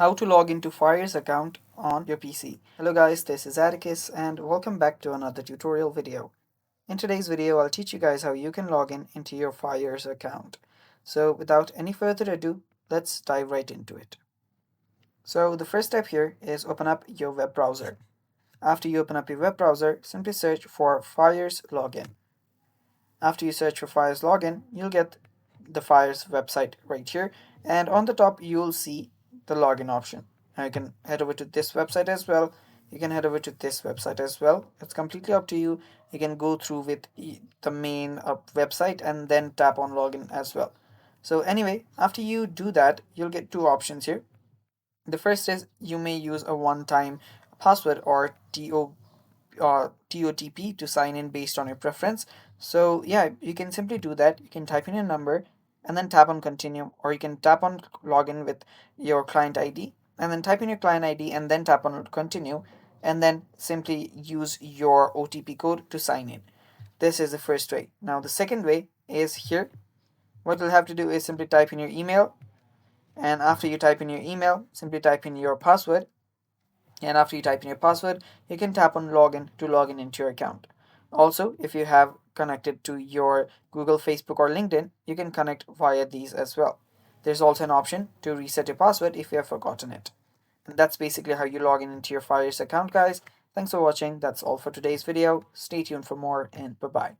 How to log into Fyers account on your PC. Hello guys, this is Atticus and welcome back to another tutorial video. In today's video, I'll teach you guys how you can log in into your Fyers account. So without any further ado, let's dive right into it. So the first step here is open up your web browser. After you open up your web browser, simply search for Fyers login. After you search for Fyers login, you'll get the Fyers website right here, and on the top you'll see the login option. Now you can head over to this website as well. You can head over to this website as well. It's completely up to you. You can go through with the main website and then tap on login as well. So anyway, after you do that, you'll get two options here. The first is you may use a one-time password or TOTP to sign in based on your preference. So yeah, you can simply do that. You can type in your number and then tap on continue, or you can tap on login with your client ID and then type in your client ID and then tap on continue and then simply use your OTP code to sign in. This is the first way. Now the second way is here. What you'll have to do is simply type in your email, and after you type in your email, simply type in your password, and after you type in your password, you can tap on login to log in into your account. Also, if you have connected to your Google, Facebook, or LinkedIn, you can connect via these as well. There's also an option to reset your password if you have forgotten it. And that's basically how you log in into your Fyers account, guys. Thanks for watching. That's all for today's video. Stay tuned for more, and bye bye.